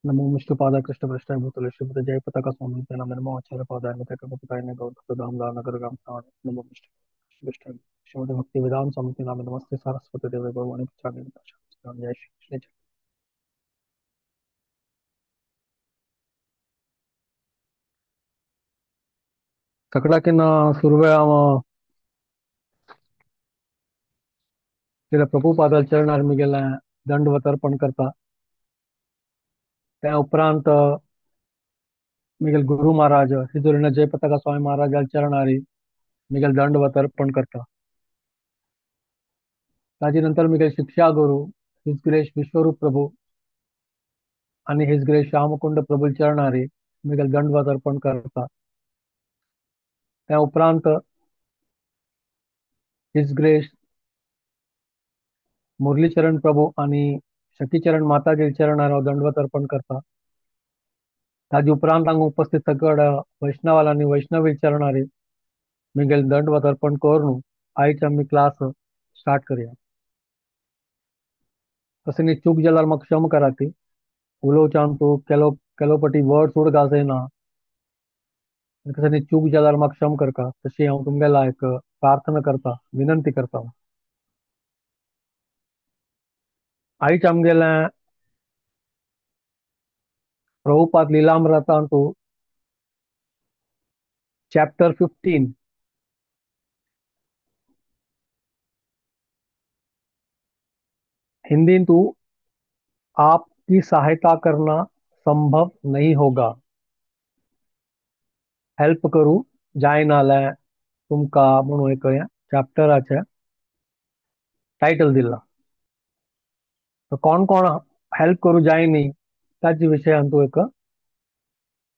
नमो विष्णुपादाय कृष्णपृष्ठाय भूतले श्रीमते जयपताका स्वामी नाम नमो आचार्यपादाय नित्यकल्पताय गौतमदामदानगरगाम नमो विष्णुपृष्ठाय श्रीमते भक्ति वेदांत स्वामी नाम नमस्ते सारस्वती देवे गौवाणी प्रचार जय श्री कृष्ण ಕಕಡಕಿನ ಸುರ್ವೆ ಅವ तिला प्रभुपादाल चरण आर्मी दंडवत अर्पण करता त्या उपरांत मिगेल गुरु महाराज सिद्धूरिನ जयपताका स्वामी महाराज चरण आरी मिगेल दंडवत अर्पण करता ताजी नंतर मिगेल शिक्षा गुरु हिज ग्रेस विश्वरूप प्रभू आणि हिज ग्रेस श्यामकुंड प्रभू चरण आरी मिगेल दंडवत अर्पण करता त्या उपरांत हिज ग्रेस मुरलीचरण प्रभू आणि शकीचरण माताजी चरण आरो दंडवत अर्पण करता ताजे उपरांत हांगा उपस्थित सगळ वैष्णवाल आणि वैष्णवी चरणारी मिगेल दंडवत अर्पण करून आयचे आम्ही क्लास स्टार्ट करूया तसे चूक जाल्यार म्हाका क्षम करा ती उलोवच्यान तूं केलोपटी वर्ड्स उड गाजयना तसे चूक जाल्यार म्हाका क्षम करता तशी हांव तुमगेला एक प्रार्थना करता विनंती करता आयचे आमगेले प्रभुपाद लीलामृतांतू चैप्टर 15 हिंदी तू आपकी सहायता करना संभव नहीं होगा हेल्प करू जायनाले तुमका म्हणून एक चॅप्टराचे टायटल दिला तर कोण कोण हेल्प करू जायनी ताचे विशयान तू एक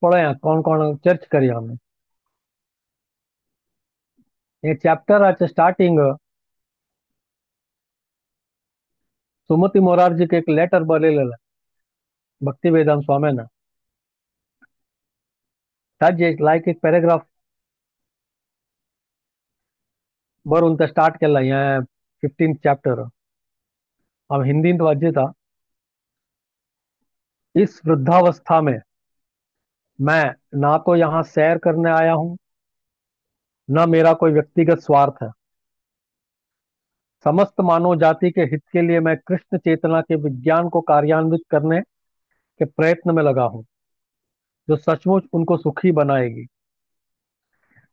पळया कोण कोण चर्च करया आमी हे चॅप्टराचे स्टार्टिंग सुमती मोरारजीक एक लेटर बरयलेलें भक्ती वेदांत स्वाम्यान ताजे एक पॅरेग्राफ बरून ते स्टार्ट केला हे 15 चॅप्टर हांव हिंदींत वाचयता इस वृद्धावस्था में मैं ना तो यहाँ सैर करने आया हूँ न मेरा कोई व्यक्तिगत स्वार्थ है समस्त मानव जाति के हित के लिए मैं कृष्ण चेतना के विज्ञान को कार्यान्वित करने के प्रयत्न में लगा हूँ जो सचमुच उनको सुखी बनाएगी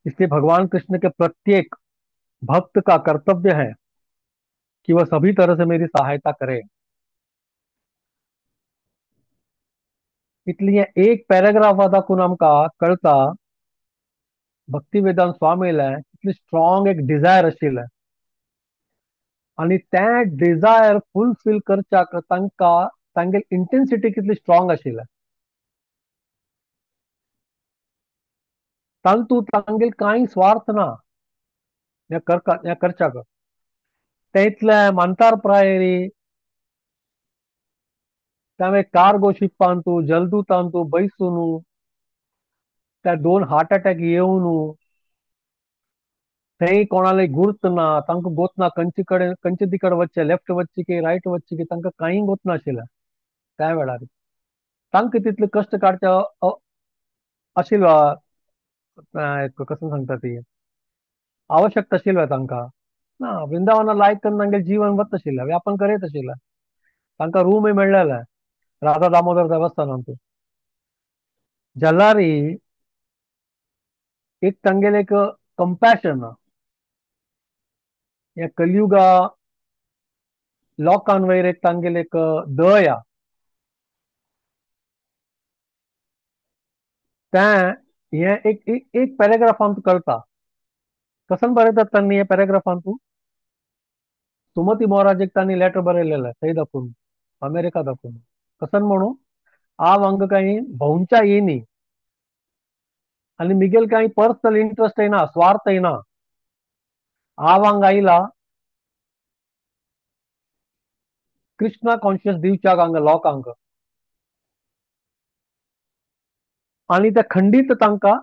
इसलिए भगवान कृष्ण के प्रत्येक भक्त का कर्तव्य है कि वह सभी तरह से मेरी सहायता करे इसलिए एक पैराग्राफ आता कुण आमका कळता भक्ती वेदांत स्वामीला कितली स्ट्रॉंग एक डिझायर आशिल्लें आणि तें डिझायर फुलफिल करच्याक तांगे इंटेन्सिटी कितली स्ट्रॉंग आशिल्लें तांतू तांगेल कांय स्वार्थ ना या करच्याक ते इतले मानतार प्रायरी त्यामुळे कार्गो शिप्पांतू जलदूतांतू बैसून त्या 2 हार्ट अटॅक येवन थंय कोणाले गुर्त ना तांकां गोतना खंयचे तिकड वच्चे लेफ्ट वच्चे की रायट वच्चे की तांकां कांय गोत नाशिल्लें त्या वेळार तांकां तितले कश्ट काडचे आशिल्लो कसं सांगता ती आवश्यकता आशिल्लो तांकां ना वृंदावना लायक करून तांगेलें जीवन वता आशिल्लें व्यापन करीत आशिल्लें तांकां रूमय मेळ्ळेले राधा दामोदर देवस्थानांत जाल्यार एक तांगेलें एक कंपॅशन या कलियुगा लोकां वयर एक तांगेलें एक दया तें हे एक पॅरेग्राफांत कळटा कसन बरयतात तांणी हे पॅरेग्राफांत सुमती मोराजीक तांणी लेटर बरयलेलें थंय दाखून अमेरिका दाखून कसन म्हणू हांव हांगा काही भोंवच्या येयनी आनी मिगेल काही पर्सनल इंट्रस्ट येना स्वार्थ येना हांव हांगा आयला कृष्णा कॉन्शियस दिवच्याक हांगा लोकांक आनी ते खंडीत तांकां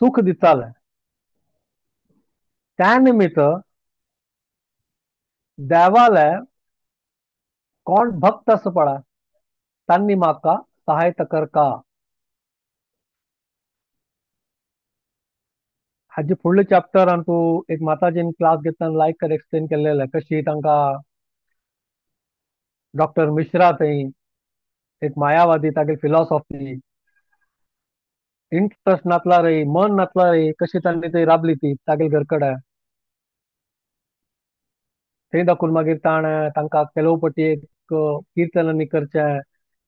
सुख दितालें त्या निमित्त देवाले कोण भक्त आसा पळय तांणी म्हाका सहायता करता. हाचे फुडले चॅप्टरान तूं एक माताजीन क्लास घेतना लायक कर एक्सप्लेन केल्लें कशी तांकां डॉक्टर मिश्रा थंय एक मायावादी तागे फिलॉसॉफी इंट्रस्ट नासला रे मन नासला रे कशी तांणी थंय राबली ती तागे घरकडे थंय दाखून मागीर तांकां केलोपटी एक किर्तनांनी करचे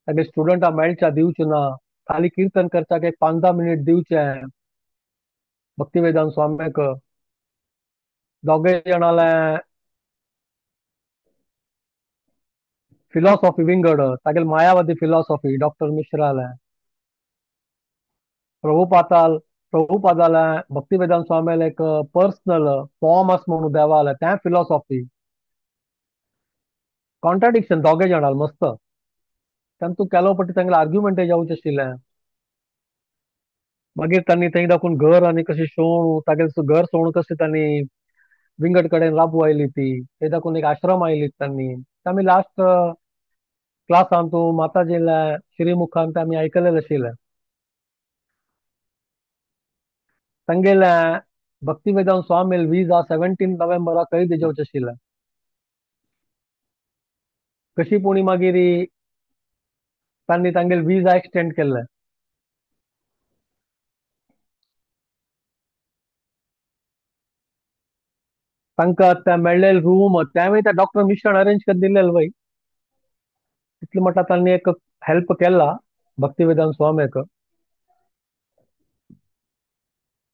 तागे स्टुडंटां मेळच्या दिवचे ना खाली कीर्तन करच्याक एक 5-10 मिनीट दिवचे भक्तिवेदांत स्वाम्याक दोगय जाणाले फिलॉसॉफी विंगड तागेले मायावादी फिलॉसॉफी डॉक्टर मिश्राले प्रभुपाताल प्रभुपादाले भक्तिवेदांत स्वाम्याले एक पर्सनल फॉर्म आस म्हणून देवाले तें फिलॉसॉफी कॉन्ट्राडिक्शन दोगय जाणाल मस्त तांतू केलोपटी तांगेले आर्ग्युमेंट जावचे आशिल्लें मागीर तांणी थंय दाखून घर आनी कशें शोवण तागेलें घर सोवण कशें तांणी विंगड कडेन राबू आयली ती थंय दाखून एक आश्रम आयली तांणी आमी लास्ट क्लासान तूं माताजीले श्रीमुखान तें आमी आयकलेलें आशिल्लें तांगेले भक्तिवेदांत स्वामील विजा 17 नोव्हेंबराक कैद जावचें आशिल्लें कशी पूण मागीर तांणी तांगेले विजा एक्सटेंड केल्ले तांकां ते मेळ्ळेले रूम तेवूय त्या डॉक्टर मिश्रान अरेंज करून दिल्लेले वय इतले म्हणटा तांणी एक हेल्प केला भक्तिवेदांत स्वाम्याक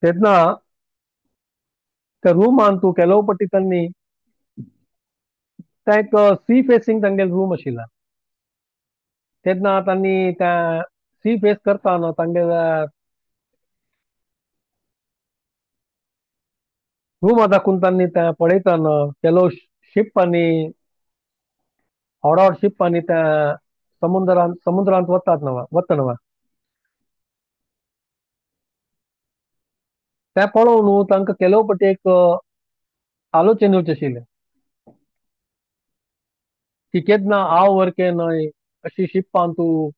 तेन्ना त्या रूमान तूं केलोपटी तांणी तें एक सी फेसिंग तांगेले रूम आशिल्लें तेन्ना तांणी तें सी फेस करता न्हू तांगेले रूमा दाखून तांणी तें पळयता न्हू केलो शिपांनी व्हड व्हड शिपांनी ते समुद्रांत वता न्हू तें पळोवन न्हू तांकां केलोपटी एक आलोचन येवचें आशिल्लें की केन्ना हांव वरकें न्हय अशी शिपां तूं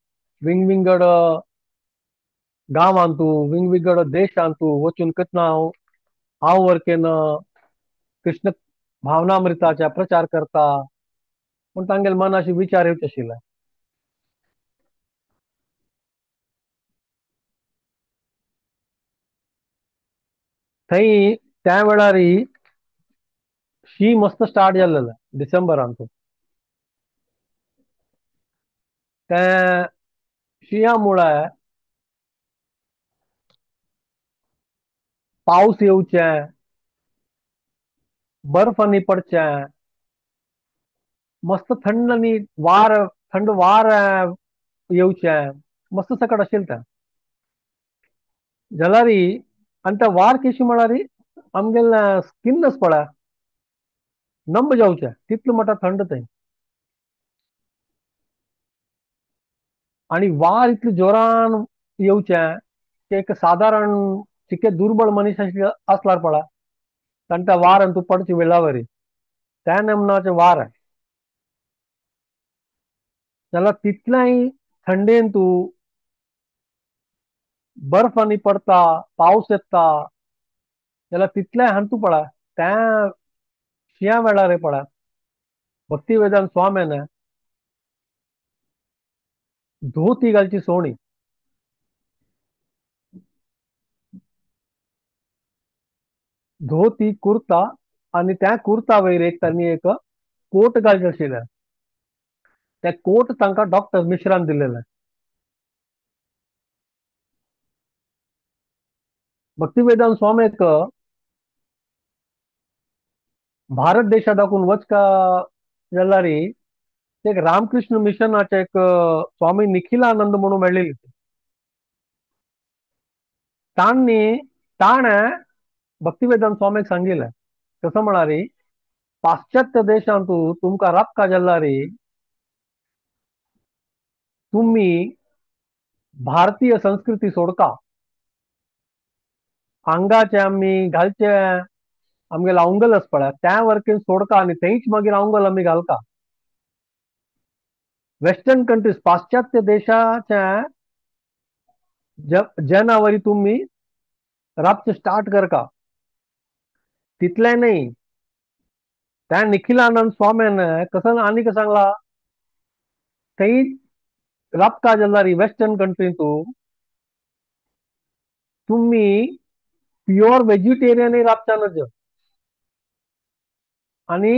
विंगड गांवांत तूं विंगड देशांत तूं वचून केन्ना हांव वरकेन कृष्ण भावनामृताचे प्रचार करता पूण तांगेले मनाचे विचार येवचे आशिल्ले थंय त्या वेळार शी मस्त स्टार्ट जाल्लेलें डिसेंबरांत तें शिया मुळे पावस येवचें बर्फ न्ही पडचें मस्त थंड न्ही वार थंड वार येवचें मस्त सकट आशिल्लें तें जाल्यार आनी तें वार कशी म्हळ्यार आमगेलें स्कीन आसा पळय नंब जावचें तितलें म्हणटा थंड थंय आनी वार इतलें जोरान येवचें की एक सादारण चिके दुर्बळ मनीस आसल्यार पळय तांणी त्या वारान तूं पडचें वेळावरी त्या नमनाचें वार जाल्यार तितलेंय थंडेन तूं बर्फ आनी पडटा पावस येता जाल्यार तितलें हांतू पळय तें शिंया वेळार पळय भक्तिवेदांत स्वाम्यान धोती घालची सोणी धोती कुर्ता आनी त्या कुर्ता वयर एक तांणी एक कोट घालचें आशिल्लें तें कोट तांकां डॉक्टर मिश्रान दिल्लेलें भक्तिवेदांत स्वाम्याक भारत देशा दाखून वचका जाल्यार एक रामकृष्ण मिशनाचे एक स्वामी निखिलानंद म्हणून मेळ्ळेली ताणें भक्तिवेदांत स्वामीक सांगिल्लें कसो म्हळ्यार पाश्चात्य देशांत तुमकां राबता जाल्यार तुमी भारतीय संस्कृती सोडका आंगाचे आमी घालचे आमगेले अवंगल आसा पळय त्या वरकेन सोडका आनी थंयच मागीर अवंगल आमी घालता वेस्टर्न कंट्रीज पाश्चात्य देशाच्या जनावरी तुम्ही राबचं स्टार्ट कर का तिथल्या नाही त्या निखिलानंद स्वाम्यानं कसं आणि का सांगला थंय राबता जाल्यार वेस्टर्न कंट्री तू तुम्ही प्युअर व्हेजिटेरियन राबता नज आणि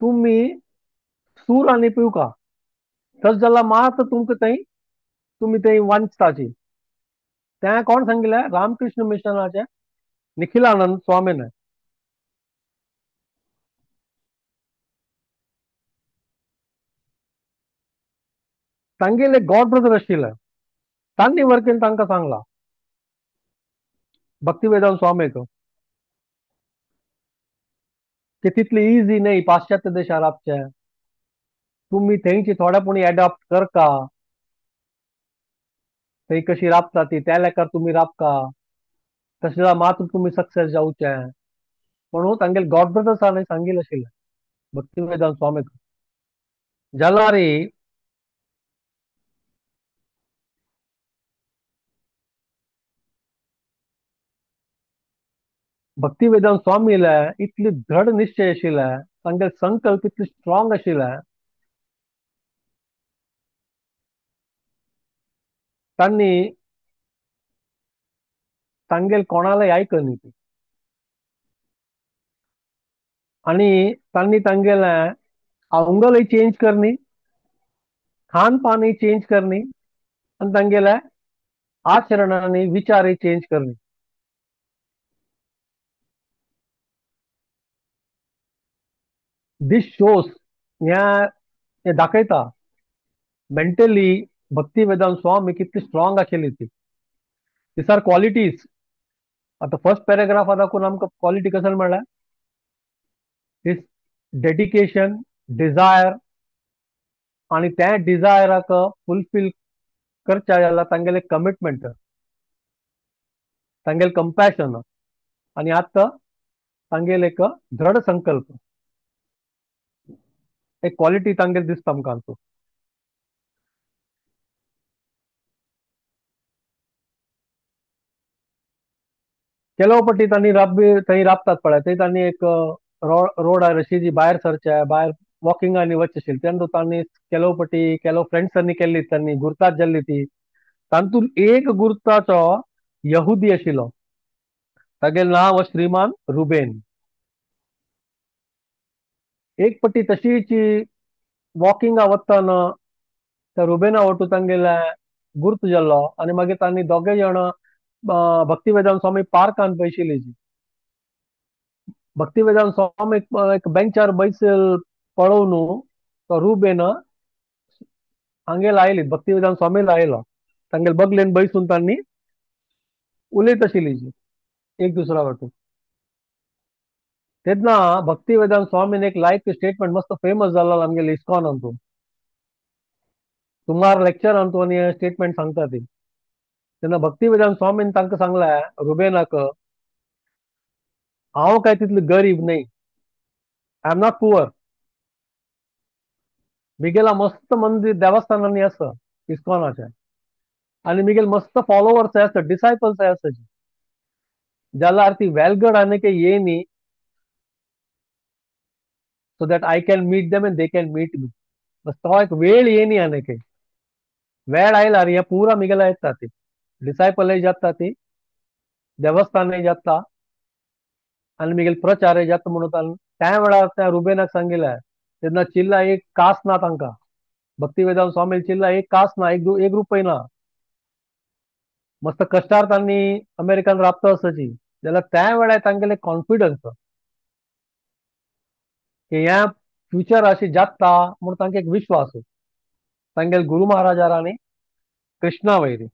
तुम्ही सूर आणि पिवका तस जाल्यार मात तुमकां थंय तुम्ही थंय वांचताची त्या कोण सांगिल्लें रामकृष्ण मिशनाचे निखिलानंद स्वामीन तांगेले गॉड ब्रदर आशिल्ले तांणी वरकेन तांकां सांगला भक्तिवेदांत स्वामीक की तितले इझी नाही पाश्चात्य देशात राबचे तुम्ही थंयची थोडेपणी एडॉप्ट करता थंय कशी राबता ती त्या लेकार तुम्ही राबका तशें जाल्यार मात्र तुम्ही सक्सेस जावचे म्हणून तांगेले गॉड ब्रदर्सांनी सांगिल्लें आशिल्लें भक्तिवेदांत स्वामीक जाल्यार भक्तिवेदांत स्वामीले इतली दृढ निश्चय आशिल्ले तांगेले संकल्प इतले स्ट्रॉंग आशिल्ले तांणी तांगेले कोणालाय आयकनी ती आणि तांणी तांगेलें आंगलय चेंज करनी खान पानय चेंज करनी आणि तांगेले आचरणांनी विचारय चेंज करनी दिस शोज ह्या हे दाखयता मेंटली भक्तिवेदांत स्वामी कितली स्ट्रॉंग आशिल्ली ती दिस आर क्वालिटीज आता फर्स्ट पॅरेग्राफा दाखवून आमकां क्वालिटी कसं म्हणल्यार हिज डेडिकेशन डिझायर आणि त्या डिझायराक फुलफील करच्या जाल्यार तांगेले कमिटमेंट तांगेले कंपॅशन आणि आतां तांगेले एक दृढ संकल्प एक क्वालिटी तांगेले दिसता आमकां हातूंत केलोपटी तांणी थंय राबतात पळय थंय तांणी एक रोडार अशी जी भायर सरचे भायर वॉकिंगांनी वचचे आशिल्ले तेन्ना तांणी केलोपटी केलो फ्रेंड्सांनी केल्ली तांणी गुरतात जाल्ली ती तातूंत एक गुरताचो यहुदी आशिल्लो तागेलें नांव श्रीमान रुबेन एक पट्टी तशीच वॉकिंगा वतना त्या रुबेना वटू तांगेले गुर्त जाल्लो आनी मागीर तांणी दोगय जाण भक्तिवेदांत स्वामी पार्कान पयशिल्ली भक्तिवेदांत स्वामी एक बेंचार बैसल पळोवन तो रुबेन हांगेर आयली भक्तिवेदांत स्वामीला आयलो तांगेले बगलेन बैसून तांणी उलयत आशिल्ली एक दुसरा वटून तेन्ना भक्तिवेदांत स्वामीन एक लायक स्टेटमेंट मस्त फेमस जाल्लो आमगेले इस्कॉनान तो सुमार लेक्चरान तो आनी स्टेटमेंट सांगता ती तेन्ना भक्तिवेदांत स्वामीन तांकां सांगलें रुबेनाक हांव काय तितलो गरीब न्हय आय एम नॉट पुअर मिगेला मस्त मंदिर देवस्थानांनी आसा इस्कॉनाचे आनी मिगेल मस्त फॉलोवर्स आसा डिसायपल्स आसा जाल्यार ती वेलगड आनी येयनी so that I can meet them and they can meet me बस तो एक वेळ येयनी आनी वेळ आयल्यार हे पुरा मिगेला येता ती डिसायपलय जाता ती देवस्थानय जाता आनी मिगेल प्रचारय जाता म्हणून त्या वेळार त्या रुबेनाक सांगिल्लें तेन्ना चिल्ला एक कास ना तांकां भक्तिवेदांत स्वामी चिल्ला एक कास ना एक रुपय ना मस्त कश्टार तांणी अमेरिकान राबता आसची जाल्यार त्या वेळार तांगेले कॉन्फिडन्स की हें फ्युचर अशें जाता म्हूण तांकां एक विश्वास तांगेले गुरू महाराजार आनी कृष्णा वयरी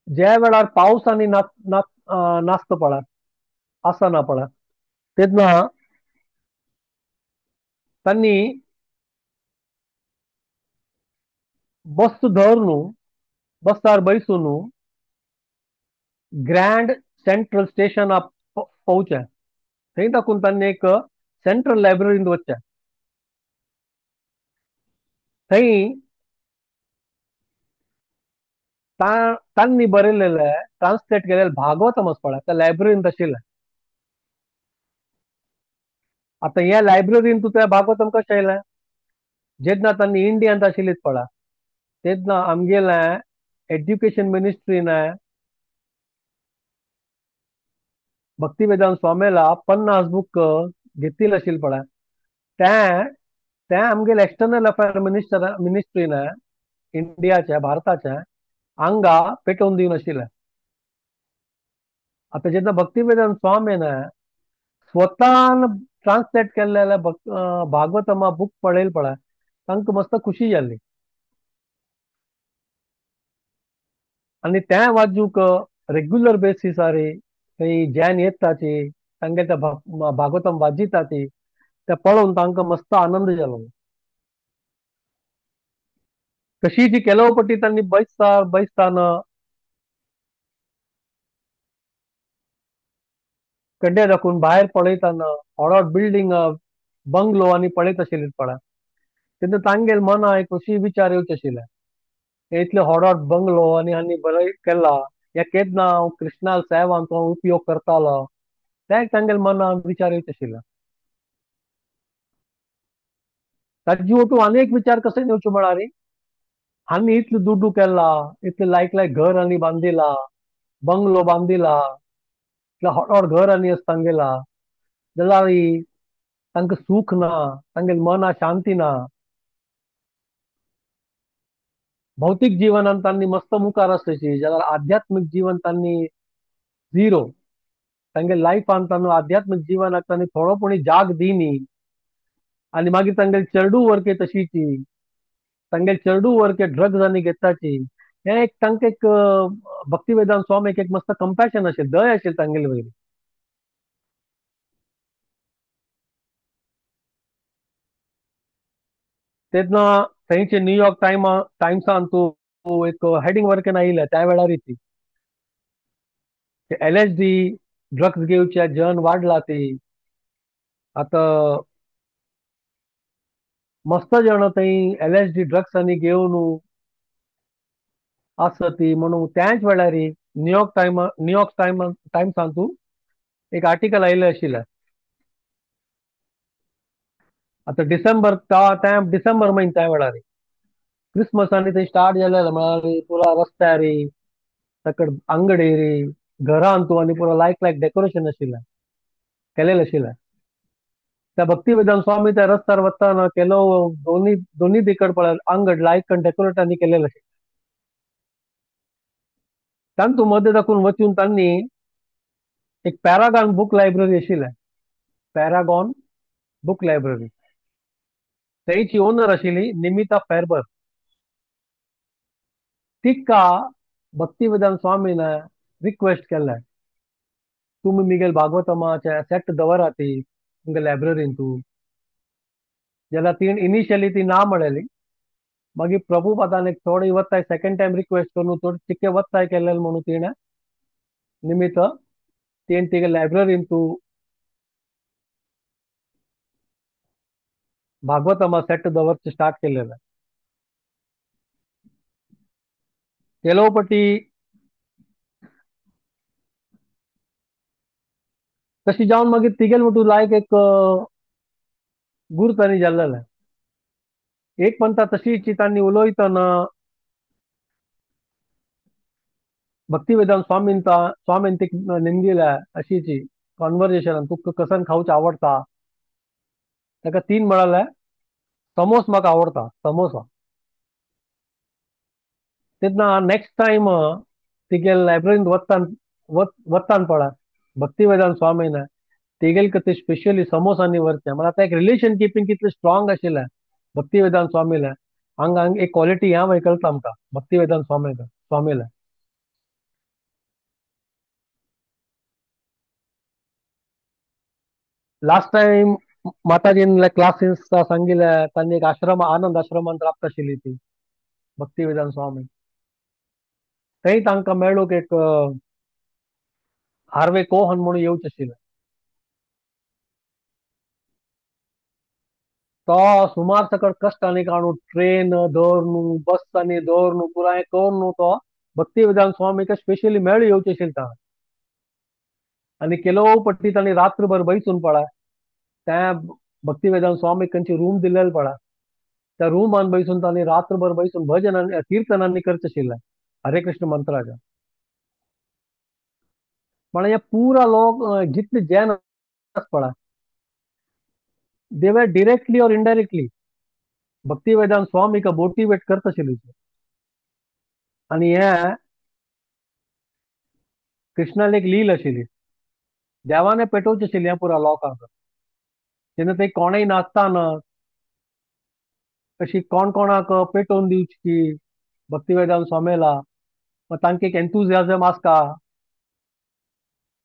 ज्या वेळार पावस आनी नासता पळय आसना पळय तेन्ना तांणी बस्त धर न्हू बसार बैसून ग्रँड सेंट्रल स्टेशन पोवचे. थंय ताकून तांणी एक सेंट्रल लायब्ररींत वचचें. थंय तांणी बरयलेले ट्रान्सलेट केलेले भागवतम आसपळा त्या लायब्ररींत आशिल्लें. आतां ह्या लायब्ररींत तुका भागवतम कशें येयलें? जेन्ना तांणी इंडियांत आशिल्लीं पळय, तेन्ना आमगेलें एड्युकेशन मिनिस्ट्रीन भक्तिवेदांत स्वामीला 50 बूक घेतिल्ले आशिल्ले पळय, ते ते आमगेले एक्सटर्नल अफेअर मिनिस्ट्रीन इंडियाच्या भारताच्या हांगा पेटोवन दिवनाशिल्ले. आतां जेन्ना भक्तिवेदांत स्वामीन स्वतान ट्रान्सलेट केल्लेले भागवतमा बूक पळयले पळय, तांकां मस्त खुशी जाल्ली. आनी तें वाचूंक रेग्युलर बेसिसार थंय जैन येताची तांगे ते भागवतम वाजिता ती ते पळोवन तांकां मस्त आनंद जालो. तशी जी केलोपटी तांणी बैसतान कड्डे दाखवून भायर पळयताना व्हड व्हड बिल्डींग बंगलो आनी पळयत आशिल्लीं पळय, तेन्ना तांगेले मना एक अशी विचार येवचे आशिल्ले, हे इतले व्हड व्हड बंगलो आनी हांणी बरय केला, हे केन्ना हांव कृष्णाल सेवांचो उपयोग करतालो, ते तांगेले मनान विचार येवचे आशिल्ले. ताजे वटून आनी एक विचार कशें येवचे म्हळ्यार हांणी इतलो दुड्डू केला, इतले लायक लायक घर आनी बांदिला, बंगलो बांदिला, इतले व्हड व्हड घर आनी आसा तांगेला, जाल्यार तांकां सूख ना, तांगेले मना शांती ना. भौतीक जिवनान तांणी मस्त मुखार आसतशी, जाल्यार आध्यात्मीक जीवन तांणी झिरो. तांगे लायफान तांणी आध्यात्मीक जिवनाक तांणी थोडोपणी जाग दिनी. आनी मागीर तांगेली चेडूं वरके तशीची, तांगेली चेडूं वरके ड्रग्स आनी घेताची. हें एक तांकां एक भक्तिवेदांत स्वामीक एक मस्त कंपॅशन आशिल्लें, दय आशिल्ली तांगेले वयली. तेन्ना थंयचे न्यूयॉर्क टायम्सान तूं एक हेडींग वरकेन आयिल्लें त्या वेळार ती LSD ड्रग्स घेवचे जन वाडला ती. आतां मस्त जण थंय LSD ड्रग्स आनी घेवन आसती म्हणून त्याच वेळार न्यूयॉर्क टायम्सान तूं एक आर्टिकल आयिल्लें आशिल्लें. आतां डिसेंबर म्हयनो त्या वेळार क्रिसमसांनी थंय स्टार्ट जालेलें म्हळ्यार पुरा रस्त्यार ताकड अंगडेर घरांत आनी पुरो लायक लायक डेकोरेशन आशिल्लें, केलेलें आशिल्लें. त्या भक्तिवेदांत स्वामी त्या रस्त्यार वताना केलो दोनी दिकड पळय अंगड लायक डेकोरेट आनी केलेलें आशिल्लें. तांतू मदें दाखून वचून तांणी एक पॅरागॉन बूक लायब्ररी आशिल्लें, पॅरागॉन बूक लायब्ररी. थंयची ओनर आशिल्ली निमिता फॅरबर. तिका भक्तिवेदांत स्वामीन रिक्वेस्ट केलें, तुमी मिगेल भागवतमाचे सेट दवरात तुमगे लायब्ररींत. जाल्यार ती इनिशियली ती ना म्हणली. मागीर प्रभुपादान एक थोडी वत्ताय सेकंड टायम रिक्वेस्ट करून थोडी चिक्के वत्ताय केलेले म्हणून तिणें निमित तेण तिगे लायब्ररींत भागवतमा सेट दवरचे स्टार्ट केलेले. केलोपटी तशी जावन मागीर तिगेल म्हणटू लायक एक गुर्त आनी जाल्लेलें. एक म्हणटा तशीच तांणी उलयतना भक्तिवेदांत स्वामीन ती निमगेल्या अशीच कॉन्वर्जेशन तुका कसन खावचें आवडटा. ताका तीन म्हळाले समोस म्हाका आवडटा समोसा. तेन्ना नेक्स्ट टायम तिगेल लायब्ररींत वत्तान पळय भक्तिवेदांत स्वामीन तिगेल ते स्पेशली समोसांनी व्हरचें म्हळ्यार आतां एक रिलेशन किपींग कितलें स्ट्रॉंग आशिल्लें भक्तिवेदांत स्वामीलें. हांगा एक क्वॉलिटी ह्या वयकलता आमकां भक्तिवेदांत स्वामीलें. लास्ट टायम माताजीन क्लासीस सांगिल्लें तांणी एक आश्रम आनंद आश्रमांत राबता आशिल्ली ती भक्तिवेदांत स्वामी. थंय तांकां मेळ्ळो की एक हार्वे कोहन म्हणून येवचे आशिल्ले. तो सुमार सकट कश्टांनी काडून ट्रेन दवर बसांनी दवर पुराय करून तो भक्तिवेदांत स्वामीक स्पेशली मेळ येवचे आशिल्ले तांकां. आनी केलो पट्टी तांणी रात्रभर बैसून पळय त्या भक्तिवेदांत स्वामीक खंयची रूम दिल्लेली पळय, त्या रुमान बैसून तांणी रात्रभर बैसून भजनांनी कीर्तनांनी करचे आशिल्ले हरे कृष्ण मंत्राच्या. म्हळ्यार हे पुरा लोक जितले जैन आसा पळय, दे वर डिरेक्टली और इनडायरेक्टली भक्तिवेदांत स्वामीक मोटिवेट करता आशिल्ले. आनी हे कृष्णान एक लील आशिल्ली, देवान पेटोवची आशिल्ली ह्या पुरा लोकांक. तेन्ना ते कोणय नासतना अशी कोण कोणाक पेटोवन दिवची भक्तिवेदांत स्वामीला. मग तांकां एक एन्थुजियाझम आसता,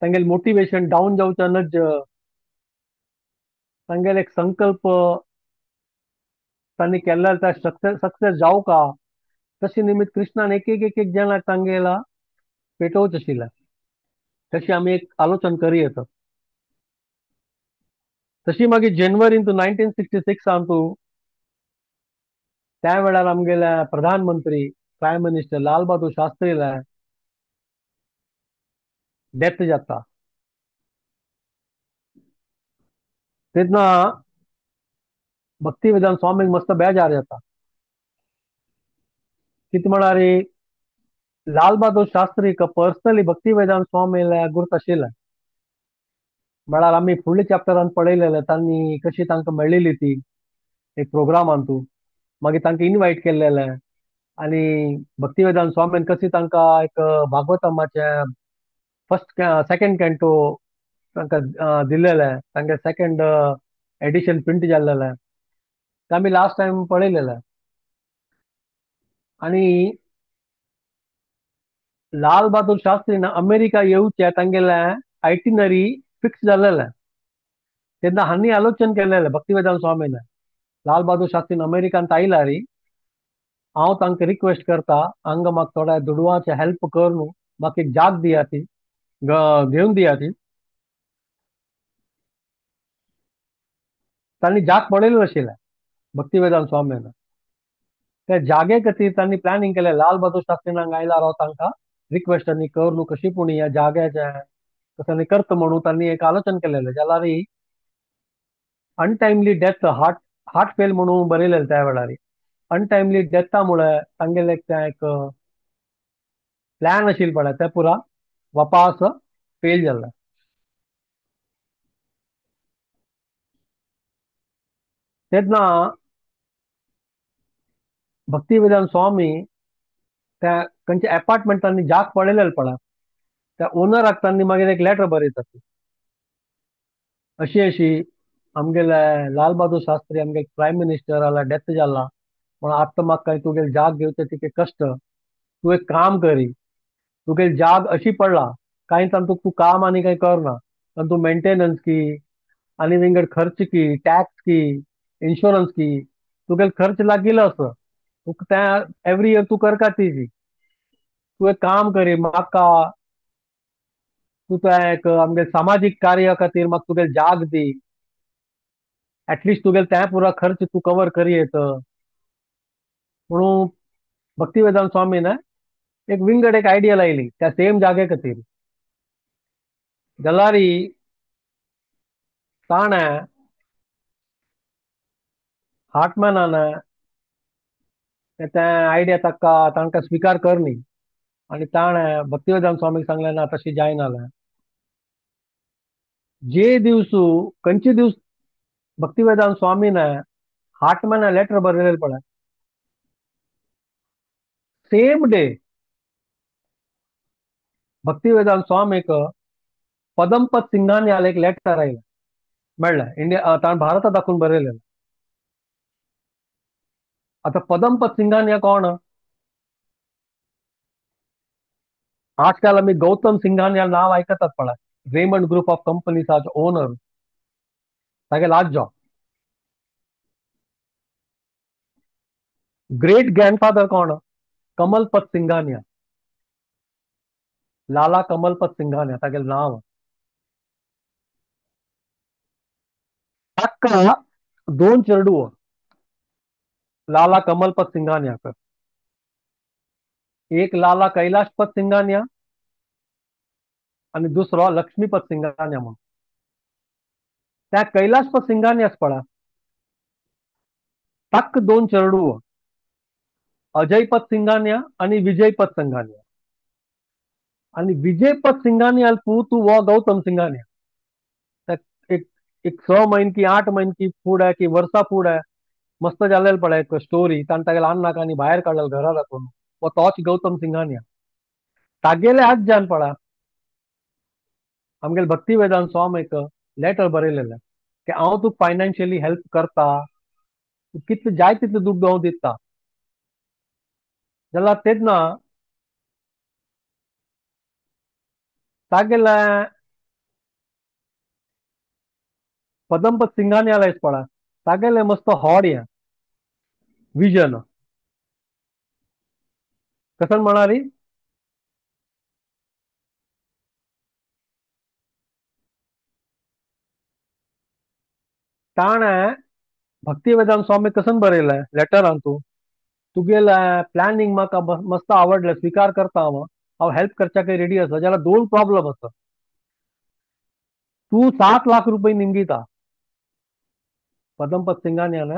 तांगेलें मोटिवेशन डावन जावचें नज, तांगेलो एक संकल्प तांणी केल्लो त्या सक्सेस जावका, तशे निमित्त कृष्णान एक एक एक जाणाक तांगेला पेटोवचें आशिल्लें. तशी आमी एक आलोचना करी येता. तशी मागीर जानेवारीन 1966 तू त्या वेळार आमगेले प्रधानमंत्री prime minister Lal Bahadur शास्त्रीला death जाता. तेन्ना भक्तिवेदांत स्वामीक मस्त बेजार येता. कितें म्हळ्यार लाल बहादूर शास्त्रीक पर्सनली भक्तिवेदांत स्वामी गुर्त आशिल्लें. म्हळ्यार आमी फुडल्या चॅप्टरान पळयलेलें तांणी कशी तांकां मेळिल्ली ती एक प्रोग्रामांतू. मागीर तांकां इनवायट केल्लेलें आनी भक्तिवेदांत स्वामीन कशी तांकां एक भागवतमाचें फर्स्ट सेकंड कॅन्टो तांकां दिल्लेलें, तांगे सेकंड एडिशन प्रिंट जाल्लेलें तें आमी लास्ट टायम पळयलेलें. आनी लाल बहादूर शास्त्रीन अमेरिका येवचें तांगेलें आयटिनरी फिक्स जाल्लेलें. तेन्ना हांणी आलोचन केल्लेलें भक्तिवेदांत स्वामीन, लाल बहादूर शास्त्रीन अमेरिकांत आयल्यार हांव तांकां रिक्वेस्ट करता हांगा म्हाका थोड्या दुडवांचें हेल्प कर न्हू, म्हाका एक जाग दियात, घेवन दियात. तांणी जाग पळयलो आशिल्लें भक्तिवेदांत स्वामीन. त्या जागे खातीर तांणी प्लॅनिंग केलें लाल बहादूर शास्त्रीन हांगा आयल्यार हांव तांकां रिक्वेस्ट आनी कर न्हू कशी पूण ह्या जाग्याचें कसं करता म्हणून तांणी एक आलोचन केलेलें. जाल्यार अनटायमली डेथ, हार्ट फेल म्हणून बरयलेलें त्या वेळार. अनटायमली डेथा मुळे तांगेलें तें एक प्लॅन आशिल्लें पळय तें पुरा वापास फेल जाल्लें. तेन्ना भक्तिवेदांत स्वामी त्या खंयच्या अपार्टमेंट तांणी जाग पळयलेलें पळय, त्या ओनराक तांणी मागीर एक लेटर बरयता. अशी अशी आमगेले लाल बहादूर शास्त्री आमगे प्रायम मिनिस्टर जाल्यार डेथ जाला, म्हण आत्तां म्हाका तुगेली जाग घेवचें तिके कश्ट. तूं एक काम करी, तुगेली जाग अशी पडला कांय तांतूं तूं काम आनी कांय करना, तांतूं मेंटेनन्स की आनी विंगड खर्च की टॅक्स की इन्शुरन्स की तुगेलो खर्च लागिलो आसा, तुका तें एवरी इयर तूं करता ती. तूं एक काम करी, म्हाका तूं तें एक आमगे सामाजीक कार्या खातीर म्हाका तुगेली जाग दी. एटलिस्ट तुगेलो तें पुरो खर्च तूं कवर करी येत म्हणून भक्तिवेदांत स्वामीन एक विंगड एक आयडिया लायली त्या सेम जागे खातीर. जाल्यार ताणें हार्टमॅनान तें आयडिया तांकां स्विकार करनी आनी ताणें भक्तिवेदांत स्वामीक सांगलें ना तशी जायना जाल्यार. जे दिवसू खंयचे दिवस भक्तिवेदांत स्वामीन हार्टमॅनाक लेटर बरयलेलें पळय, सेम डे भक्तिवेदांत स्वामीक पदमपत सिंघानियाल एक लेटर आयलें मेळ्ळें इंडिया, ताणें भारता दाखून बरयलेलें. आतां पदमपत सिंघानिया कोण? आजकाल आमी गौतम सिंघानिया नांव आयकतात पळय, रेमंड ग्रुप ऑफ कंपनीसाचो ओनर, तागेलो आजो. ग्रेट ग्रँडफादर कोण? कमलपत सिंघानिया. लाला कमलपत सिंघानिया तागेले नाव ताका दोन चेडू लाला कमलपत सिंघानिया एक लाला कैलाशपत सिंघानिया आणि दुसरो लक्ष्मीपत सिंघानिया म्हणून त्या कैलाशपत सिंघानियाच पळा ताक दोन चेडू अजयपत सिंघानिया आणि विजयपत सिंघानिया आणि विजयपत सिंघानिया तू वो गौतम सिंघानिया त्या एक एक 6 महीने की 8 महीने की फूड आहे की वर्षा फूड आहे मस्त जालेल पडे एक स्टोरी तान तागेला अण्णाक आणि बाहेर काढलेलं घरा दाखवून वो तोच गौतम सिंघानिया तागेले आज जान पडा आमगेले भक्ती वेदांत स्वामी एक लेटर बरयलेलें की हांव तुका फायनान्शियली हेल्प करता कितले जाय तितले दुड्ड हांव दिता जाल्यार तेन्ना तागेले पदमपत सिंघानिया लायस पडा तागेले मस्त हॉड या विजन कसन म्हणाली ताणें भक्ती वेदांत स्वामी कसन बरयलें लेटरान तुगेले प्लॅनिंग म्हाका मस्त आवडलें स्विकार करता हांव हेल्प करच्याक रेडी आसा जाल्यार दोन प्रॉब्लेम आसा तूं 7 लाख रुपये निमगीता पदमपत सिंघानियान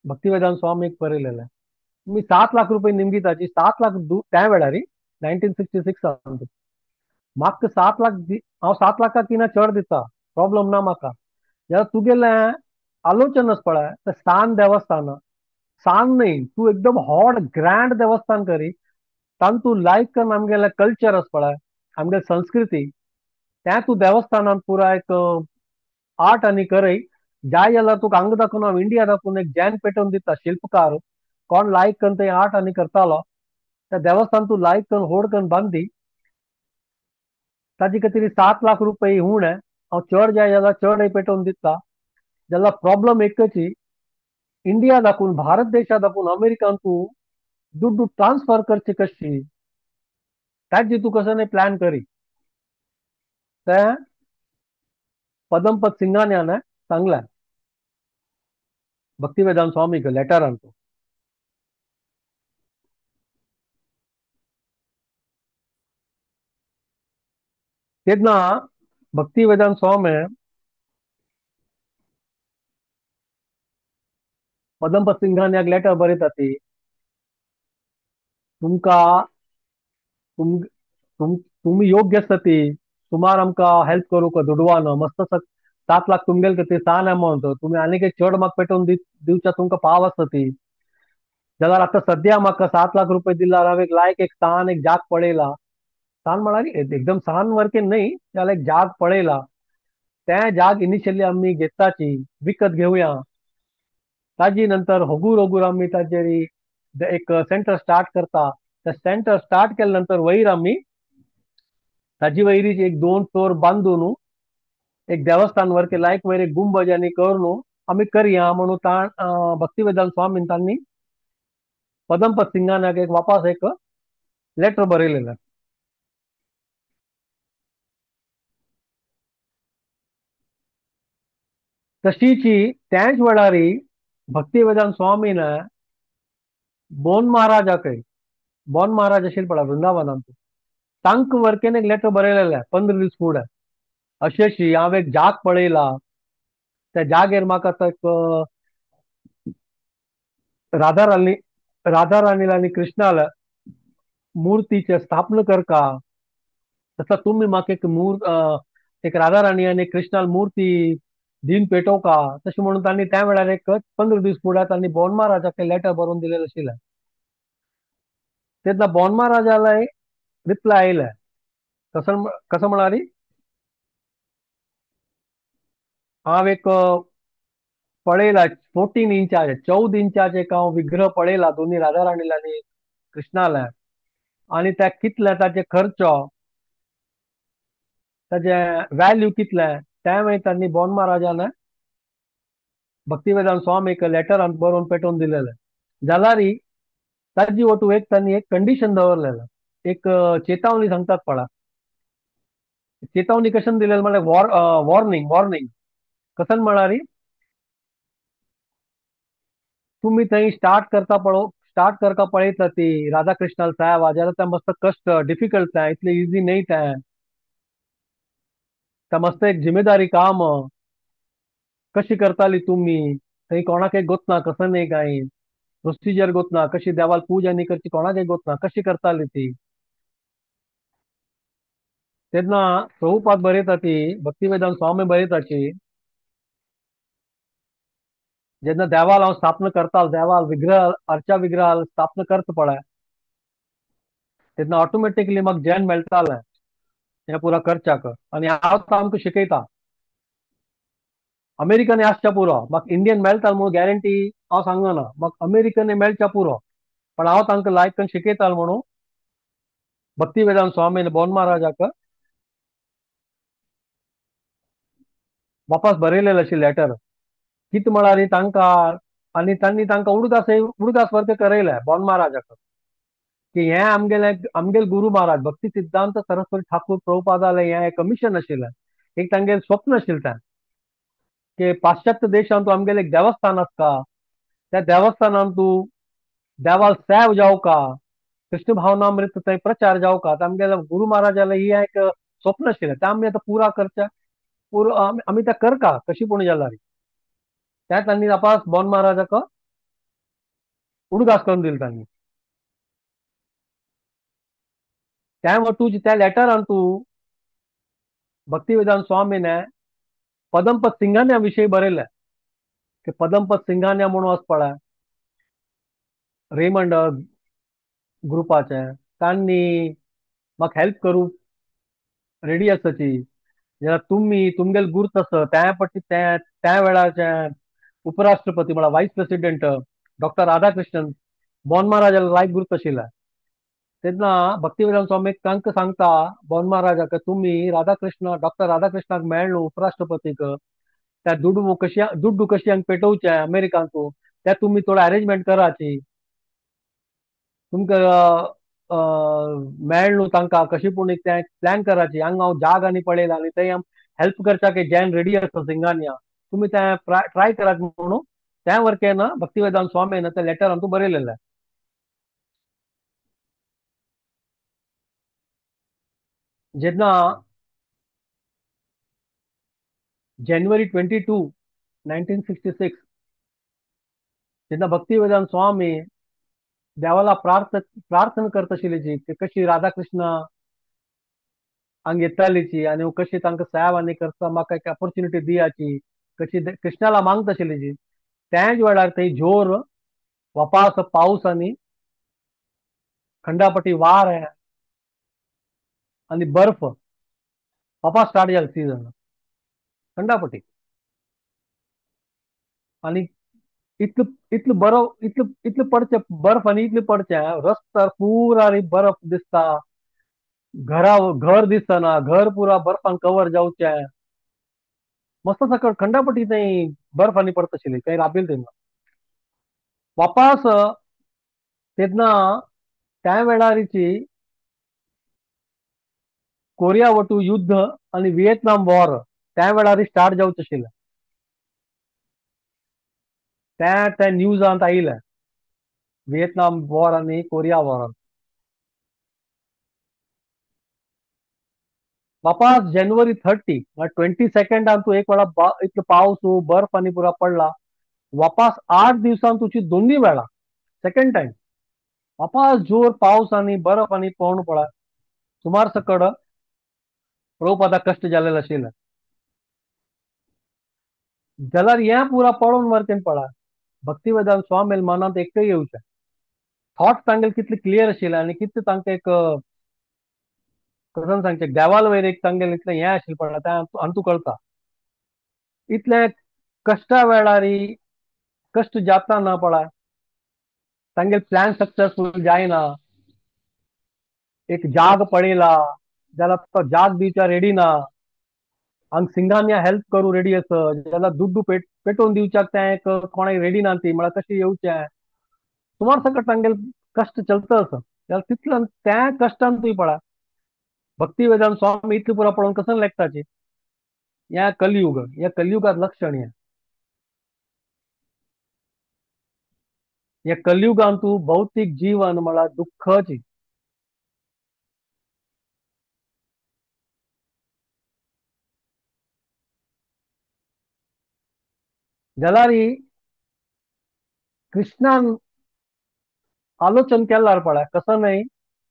भक्ती वेदांत स्वामीक बरयलेलें तुमी 7 लाख रुपये निमगीताची 7 लाख त्या वेळार 1966 म्हाका 7 लाख हांव 7 लाखाक किना चड दिता प्रॉब्लेम ना म्हाका जाल्यार तुगेलें आलोचन आसा पळय तें स्थान देवस्थान सान न्ही तूं एकदम व्हड ग्रँड देवस्थान करी तान तूं लायक करून आमगेलें कल्चर आसा पळय आमगेली संस्कृती तें तूं देवस्थानान पुराय आर्ट आनी करय जाय जाल्यार तुका हांगा दाखोवन हांव इंडिया दाखोवन एक जैन पेटोवन दिता शिल्पकार कोण लायक करून थंय आर्ट आनी करतालो त्या देवस्थान तूं लायक करून व्हड करून बांदी ताजे खातीर 7 लाख रुपये उणे हांव चड जाय जाल्यार चडय पेटोवन दिता जाल्यार प्रॉब्लेम एकच इंडिया दाखोवन भारत देशा दाखोवन अमेरिकान तूं दुड्ड ट्रान्सफर करचे कशी ताजे तूं कसं प्लॅन करी तें पदमपत सिंघानियान सांगलें भक्ती वेदांत स्वामीक लेटरान तेन्ना भक्ती वेदांत स्वामी पदमपत सिंघानियाक लेटर बरयता ती तुमकां तुम तुम तुम्ही योग्य आसता ती सुमार आमकां हेल्प करूंक दुडवान मस्त 7 लाख तुमगेले खातीर सान अमावंट तुमी आनीक एक चड म्हाका पेटोवन दिवच्या तुमकां पाव आसता ती जाल्यार आतां सद्या म्हाका 7 लाख रुपये दिल्यार हांव एक लायक एक सान एक जाग पळयला सान म्हळ्यार एकदम सान वरकेन न्ही जाल्यार एक जाग पळयला तें जाग इनिशियली आमी घेतपाची विकत घेवया ताजी नंतर होगूर होगूर आमी ताजेर एक सेंटर स्टार्ट करता त्या सेंटर स्टार्ट केल्या नंतर वयर आमी ताजी वयरीच एक 2 फ्लोर बांदून एक देवस्थान वरके लायक वयर एक गुंबज आनी करून आमी करया म्हणून भक्ती वेदांत स्वामीन तांणी पदमपत सिंघानियाक एक वापस एक लेटर बरयलेलें तशीच त्याच वेळार भक्ती वेदांत स्वामीन बोन महाराज आशिल्ले पळय वृंदावनांत तांकां वरकेन एक लेटर बरयलेलें 15 दीस फुडें अशी अशी हांव एक जाग पळयला त्या जागेर म्हाका एक राधा राणी राधा राणी आनी कृष्णाल मुर्तीचे स्थापन करता तसा तुम्ही म्हाका एक राधा राणी आनी कृष्णाल मूर्ती दिन पेटोवका तशें म्हणून तांणी त्या वेळार एक 15 दीस फुडें तांणी बोन महाराजाक लेटर बरोवन दिलेलें आशिल्लें तेन्ना बोन महाराजाले रिप्लाय आयलें कसं म्हणाली हांव एक पळयला 14 इंचाचे 14 इंचाचे एक हांव विग्रह पळयला दोनी राधा राणी आनी कृष्णाले आनी त्या कितले ताचे खर्च ताजे वॅल्यू कितलें तें मागीर तांणी बोन महाराजान भक्ती वेदांत स्वामीक लेटरान बरोवन पेटोवन दिलेलें जाल्यार ताजी वटू एक तांणी एक कंडिशन दवरलेलें एक चेतावणी सांगतात पळा. चेतावणी कशाने दिलेली मला वॉर्निंग वॉर्निंग कसन म्हणाली. तुम्ही थंय स्टार्ट करता पळयता ती राधाकृष्णाला साहेब जाल्यार त्या मस्त कष्ट डिफिकल्ट इतले इझी नाही त्या मस्त एक जिम्मेदारी काम कशी करताली तुम्ही. थंय कोणाक एक गोतना कसं नाही काय प्रोसिजर गोतना कशी देवाला पूजा नाही करची कोणाक एक गोतना कशी करताली ती. तेन्ना प्रभुपाद बरयता ती भक्तिवेदांत स्वामी बरयताची जेन्ना देवाला हांव स्थापन करतालो देवाल विग्रह अर्चा विग्रहाल स्थापन करता पळय तेन्ना ऑटोमॅटिकली म्हाका जैन मेळटालें हें पुरा करच्याक आनी हांव तांकां शिकयता. अमेरिकन आसच्या पुरो म्हाका इंडियन मेळटा म्हणून गॅरंटी हांव सांगना म्हाका अमेरिकन मेळच्या पुरो पण हांव तांकां लायक करून शिकयतालो म्हणून भक्तिवेदांत स्वामीन बोन महाराजाक वापस बरयलेलें अशी लेटर कितें म्हळ्यार तांकां आनी तांणी तांकां उडदास वर्ग करयले बोन महाराजाक की हें आमगेले गुरू महाराज भक्ती सिद्धांत सरस्वती ठाकूर प्रभुपादालें हें कमिशन आशिल्लें एक तांगेलें स्वप्न आशिल्लें तें की पाश्चात्य देशांत आमगेलें एक देवस्थान आसता त्या देवस्थानांत तूं देवाल सेव जावका कृष्ण भावनामृत थंय प्रचार जावका तर आमगेल्या गुरू महाराजाला ही एक स्वप्न आशिल्लें तें आमी आतां पुरा करच्या पुरो आमी तें करता कशी पूण जाल्यार तें तांणी वापस बोन महाराजाक उडगास करून दिली तांणी. त्या लेटरान तूं भक्तिवेदांत स्वामीन पदमपत सिंघानिया विशयी बरयलें की पदमपत सिंघानिया म्हणून आसा पळय रेमंड ग्रुपाचे तांणी म्हाका हेल्प करूंक रेडी आसची जाल्यार तुमी तुमगेले गुरू तसं त्या वेळाचे उपराष्ट्रपती म्हळ्यार व्हायस प्रेसिडेंट डॉक्टर राधाकृष्णन बोन महाराजाला लायक गुरू आशिल्ले तेन्ना भक्तिवेदांत स्वामी तांकां सांगता बोन महाराजाक तुमी डॉक्टर राधाकृष्णाक मेळ्ळ उपराष्ट्रपतीक त्या दुड्डू कशी हांगा पेटोवचें अमेरिकांतू ते तुमी थोडे अरेंजमेंट कराची तुमकां मेळ्ळ न्हू तांकां कशी पूण एक तें प्लॅन कराची हांगा हांव जाग आनी पळयला आनी थंय हेल्प करच्याक एक जैन रेडी आसा सिंगानिया तुमी तें ट्राय करात म्हणून त्या वरकेन भक्तिवेदांत स्वामीन तें लेटर आमकां बरयलेलें. जेन्ना जानेवारी 22 1966 जेन्ना भक्तिवेदांत स्वामी देवाला प्रार्थना करता आशिल्ली जी की कशी राधाकृष्ण हांगा येतालीची आनी कशी तांकां सेवा आनी करता म्हाका एक ऑपॉर्च्युनिटी दियाची कशी कृष्णाला मागता आशिल्ली जी त्याच वेळार थंय जोर वापास पावस आनी खंडापटी वार आनी बर्फ वापास स्टार्ट जालें सीजन खंडापटी आनी इतलो इतलो बरफ इतलो पडचे बर्फ आनी इतलें पडचें रस्त्यार पुरा बर्फ दिसता घर दिसतना घर पुरा बर्फान कवर जावचें मस्त सकट खंडापटी थंय बर्फ आनी पडता आशिल्ली थंय राबिल्ले तेन्ना वापास तेन्ना त्या वेळारची कोरिया वटू युद्ध आनी व्हिएतनाम वॉर त्या वेळार स्टार्ट जावचें आशिल्लें त्या न्यूजांत आयिल्लें व्हिएतनाम वॉर आनी कोरिया वॉर वापास जानेवारी 30 22 तू एक वेळा इतलो पावस बर्फ आनी पुरा पडला वापास 8 दिवसांत तुजी दोन्ही वेळा सेकंड टाइम वापास जोर पावस आनी बर्फ आनी पडून पळय सुमार सकट प्रभुपादाक कश्ट जाल्लें आशिल्लें जाल्यार हें पुरा पळोवन वरतेन पळय भक्तिवेदांत स्वामी मनांत एकय येवचें थॉट्स तांगेले कितले क्लियर आशिल्ले आनी कितले तांकां एक कसं सांगचें देवाल वयर एक तांगेलें इतलें हें आशिल्लें पळय तें हांगा तूं कळटा इतले कश्टा वेळारी कश्ट जाता ना पळय तांगेले प्लॅन सक्सेसफूल जायना एक जाग पळयला जाल्यार तो जाग दिवच्या रेडी ना हांगा सिंगानिया हेल्प करूं रेडी आसा जाल्यार दुड्डू पेटोवन दिवच्याक तें एक कोणाक रेडी ना ती म्हळ्यार कशें येवचें सुमार सकट तांगेले कश्ट चलता आसा जाल्यार तितल्यान त्या कश्टान तुवें पळय भक्ती वेदांत स्वामी इतले पुरो पळोवन कसं लेखताचे. या कलियुगात लक्षण या कलियुगान तूं भौतीक जीवन म्हळ्यार दुःखच. जाल्यार ही कृष्णान आलोचन केल्यार पळय कसं नाही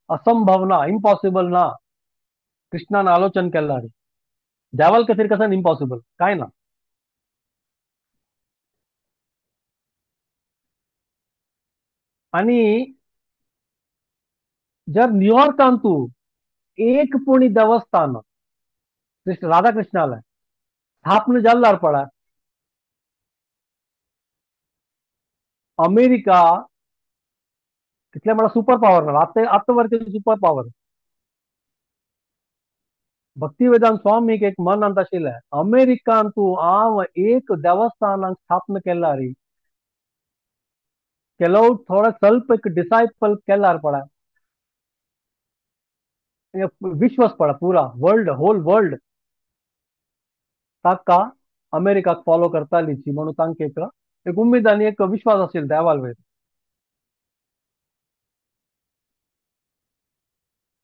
असंभव ना, इम्पॉसिबल ना. कृष्णान आलोचन केल्यार देवाल खातीर कसं इम्पॉसिबल काय ना. आणि जर न्यूयॉर्कान तूं एक पूण देवस्थान राधा कृष्णाला स्थापन जाल्ल्यार पळय अमेरिका कितले म्हळ्यार सुपर पॉवर ना आत्ता वरचे सुपर पॉवर. भक्तिवेदांत स्वामीक एक मन अंत आशिल्लें अमेरिकान तूं हांव एक देवस्थानाक स्थापन केल्यार केलो थोडो स्वल्प एक डिसायपल केल्यार पळय विश्वच पळय पुरा वर्ल्ड होल वर्ल्ड ताका अमेरिकाक फॉलो करतालीची म्हणून तांकां एक उमेद आनी एक विश्वास आशिल्लो देवाल वयर.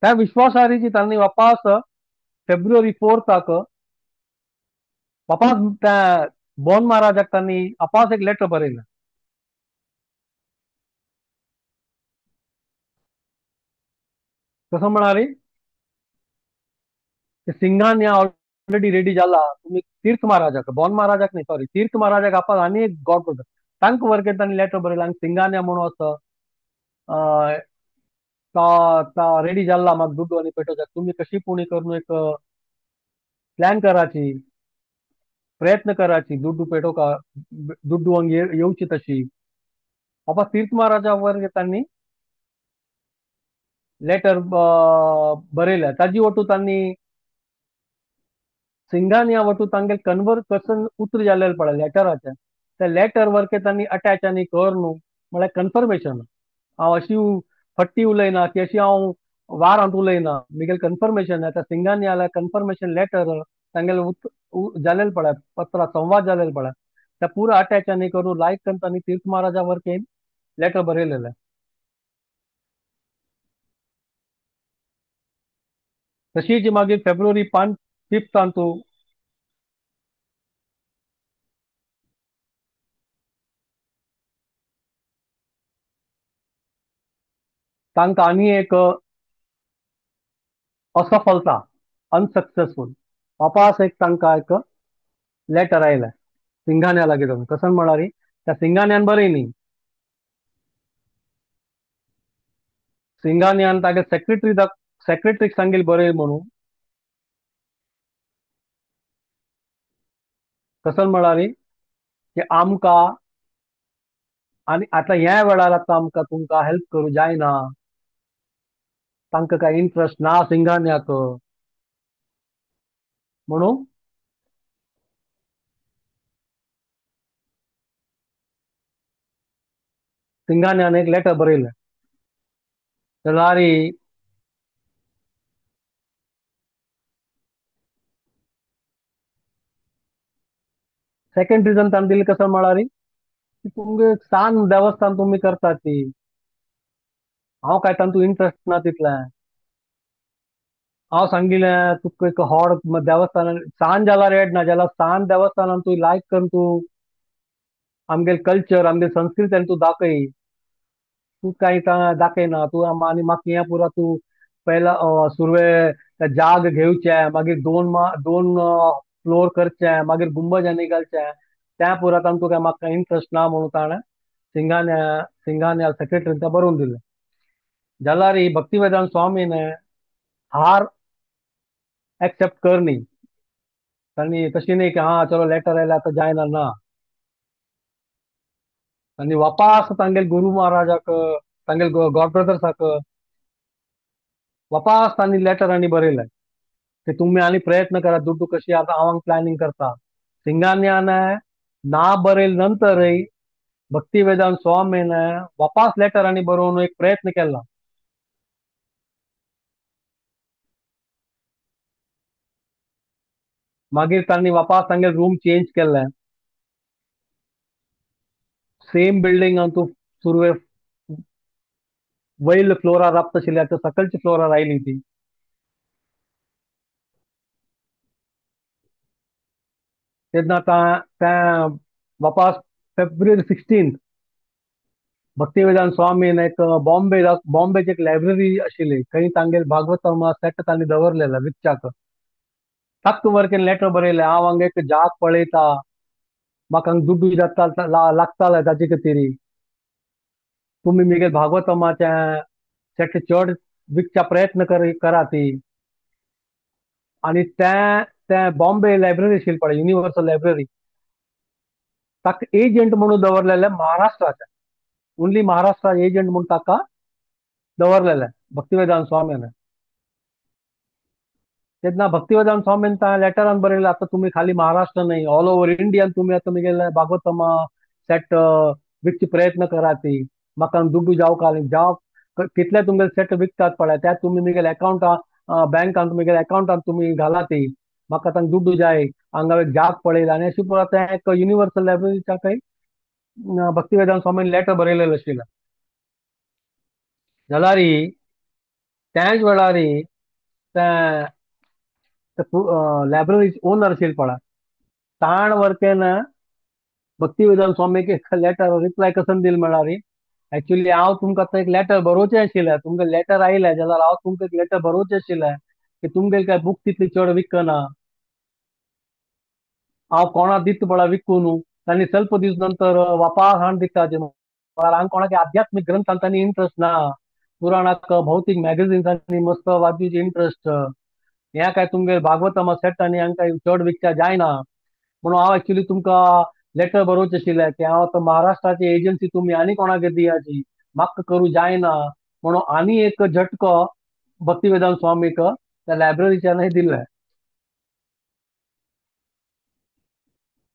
त्या विश्वासारीची तांणी वापास फेब्रुवारी 4 वापास त्या बोन महाराजाक तांणी वापास एक लेटर बरयलें. कसं म्हणाली सिंगान या ऑलरेडी रेडी जाला तुम्ही तीर्थ महाराजाक बोन महाराजाक न्ही सॉरी तीर्थ महाराजाक वापास आनी एक गॉड करता तांकां वरकेन तांणी लेटर बरयलें आनी सिंगान्या म्हणून असो रेडी जाल्ला म्हाका दुड्डू आनी पेटोवपाक तुम्ही कशी पुणी करून एक प्लॅन कराची प्रयत्न कराची दुड्डू पेटोवका दुड्डू हांगा येवची तशी वापस तीर्थ महाराजा वर तांणी लेटर बरयलें ताजी वटू तांणी सिंगानिया वटू तांगे कन्वर्सेशन उतर जाल्लें पळय लेटराचें त्या लेटर वरके तांणी अटॅच आनी कर न्हू म्हळ्यार कन्फर्मेशन हांव अशी फट्टी उलयना की अशी हांव वारांत उलयना म्हगेलें कन्फर्मेशन त्या सिंगानिया जाल्यार कन्फर्मेशन लेटर तांगेलें जालेलें पळय पत्र संवाद जालेले पळय त्या पुरो अटॅच आनी करून लायक करून तांणी तीर्थ महाराजा वरकेन लेटर बरयलेलें. तशीच मागीर फेब्रुवारी 5 तूं तांकां आनी एक असफलता अनसक्सेसफूल वापस एक तांकां एक लेटर आयलें सिंगान्या लागीं जावन कसं म्हळ्यार त्या सिंगान्यान बरयली सिंगान्यान तागे सेक्रेटरीक सांगिल्लें बरय म्हणून कसं म्हळ्यार की आमकां आनी आतां ह्या वेळार आतां आमकां तुमकां हेल्प करूं जायना तांकां कांय इंट्रस्ट ना सिंगान्याक म्हणून सिंगान्यान एक लेटर बरयलें जाल्यार सेकंड रिजन ताणें दिलें कसं म्हळ्यार की तुमगे सान देवस्थान तुमी करता ती हांव काय तातूंत इंट्रस्ट ना तितलें हांव सांगिल्लें तुका एक व्हड देवस्थानान सान जाल्यार एड ना जाल्यार सान देवस्थानान तूं लायक करून तूं आमगे कल्चर आमगे संस्कृती तूं दाखय तू काही दाखयना तू आनी म्हाका हें पुरो तू पयला सुरवे जाग घेवचे मागीर दोन फ्लोर करचे मागीर गुंबज आनी घालचे त्या पुरात तुका म्हाका इंट्रस्ट ना म्हणून ताणें सिंगान्या सेक्रेटरीन तें बरोवन दिलें. जाल्यार ही भक्तिवेदांत स्वामीन हार एक्सेप्ट कर न्ही तांणी तशी न्ही की हा चलो लेटर आयला आतां जायना ना तांणी वापास तांगेल गुरू महाराजाक तांगेल गॉड ब्रदर्साक वापास तांणी लेटर आनी बरयलें की तुमी आनी प्रयत्न करा दुड्डू कशी आतां हांव प्लॅनिंग करता सिंगान्यान ना बरयले नंतरय भक्तिवेदांत स्वामीन वापास लेटर आनी बरोवन एक प्रयत्न केला मागीर तांणी वापस तांगे रूम चेंज केले. सेम बिल्डिंगान तूं सुरवे वयर फ्लोरार राबता आशिल्ले आतां सकलच्या फ्लोरार आयली ती. तेन्ना त्या वापस फेब्रुवारी 16 भक्तिवेदांत स्वामीन एक बॉम्बेची एक लायब्ररी आशिल्ली थंय तांगेर भागवतम सेट तांणी दवरलेले विकच्याक. टक वरकेन लेटर बरयलें, हांव हांगा एक जाग पळयता, म्हाका हांगा दुड्डू लागताले ताचे खातीर. तुमी म्हगे भागवतमाचे सेट चड विकच्या प्रयत्न करात. आणि त्या बॉम्बे लायब्ररी आशिल्ली पळय, युनिव्हर्सल लायब्ररी, ताका एजंट म्हणून दवरलेले महाराष्ट्राचे. ओन्ली महाराष्ट्रा एजंट म्हणून ताका दवरलेले भक्तिवेदांत स्वामीन. तेन्ना भक्तिवेदांत स्वामीन लेटरान बरयलें, आतां तुमी खाली महाराष्ट्र न्हय, ऑल ओव्हर इंडियान तुमी आतां म्हगेले भागवतमा सेट विकचे प्रयत्न करात. म्हाका दुड्डू कितले तुमगे सेट विकतात पळय त्या तुमी म्हगेले अकाउंटा बँकांत म्हगेले अकाउंटांत तुमी घालात. म्हाका तांकां दुड्डू जाय, हांगा एक जाग पळयला. आनी अशें पळय तें एक युनिव्हर्सल लायब्ररीच्या खंय भक्तिवेदांत स्वामीन लेटर बरयलेलें आशिल्लें. जाल्यार त्याच वेळार त्या लायब्ररी ओनर आशिल्ले पळय, ताण वरकेन भक्तिवेदांत स्वामीक एक लेटर रिप्लाय कसो दिलो म्हळ्यार, एक्चुअली हांव तुमकां आतां एक लेटर बरोवचें आशिल्लें, तुमगे लेटर आयलें जाल्यार हांव तुमकां एक लेटर बरोवचें आशिल्लें की तुमगेले काय बूक तितले चड विकना, हांव कोणा दिता म्हळ्यार विकून. तांणी ಸ್ವಲ್ಪ दीस नंतर वापस हाडून दिताचे म्हळ्यार हांगा कोणाक आध्यात्मिक ग्रंथांत तांणी इंट्रस्ट ना, पुराणाक भौतीक मॅगझिन्सांनी मस्त वाचूचे इंट्रस्ट. हें काय तुमगे भागवतम सेट आनी हांकां चड विकच्या जायना. म्हणून हांव एक्चुअली तुमकां लेटर बरोवचें आशिल्लें की हांव आतां महाराष्ट्राची एजन्सी तुमी आनी कोणाक दियाची, म्हाका करूं जायना. म्हणून आनी एक झटको भक्तिवेदांत स्वामीक त्या लायब्ररीच्यानय दिल्ले.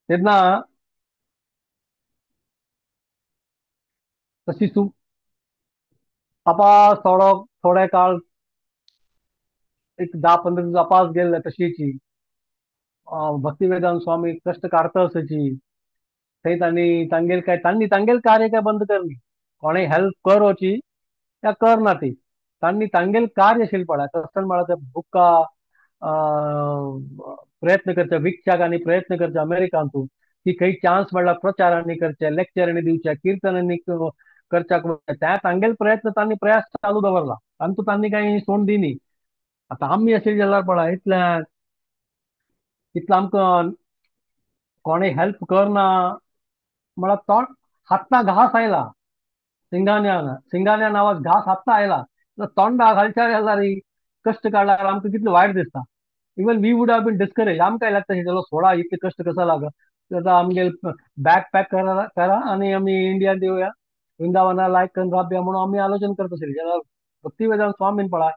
तेन्ना तशी तपास थोडे काळ एक 10-15 दीस तपास गेले तशीची भक्तिवेदांत स्वामी कष्ट काढता असाची. थंय तांणी तांगेल कार्य काय बंद करनी, कोणें हेल्प करची त्या करना ती. तांणी तांगेल कार्य आशिल्लें पळय कस्टमर म्हळ्यार ते बुकां प्रयत्न करचे विकच्याक आनी प्रयत्न करचे अमेरिकांतून, की खंय चान्स मेळ्ळ्यार प्रचारांनी करचे, लेक्चरांनी दिवचे, किर्तनांनी करच्याक त्या तांगेल प्रयत्न तांणी प्रयास चालू दवरला. तांतूं तांणी कांय सोडून दिनी. आतां आमी आशिल्ले जाल्यार पळय इतलें आमकां कोणें हेल्प करना म्हळ्यार हातां घास आयला. सिंगान्या नांवाचो घास हातां आयला, तोंडा घालच्या जाल्यार कश्ट काडल्यार आमकां कितलें वायट दिसता. Even we would have been discourage, आमकांय लागता चलो सोडा इतले कश्ट कसा लागत, आतां आमगे बॅग पॅक करा आनी आमी इंडियान देवया, वृंदावना लायक करून राबया म्हणून आमी आलोचन करता आशिल्ले. जाल्यार भक्तिवेदांत स्वामीन पळय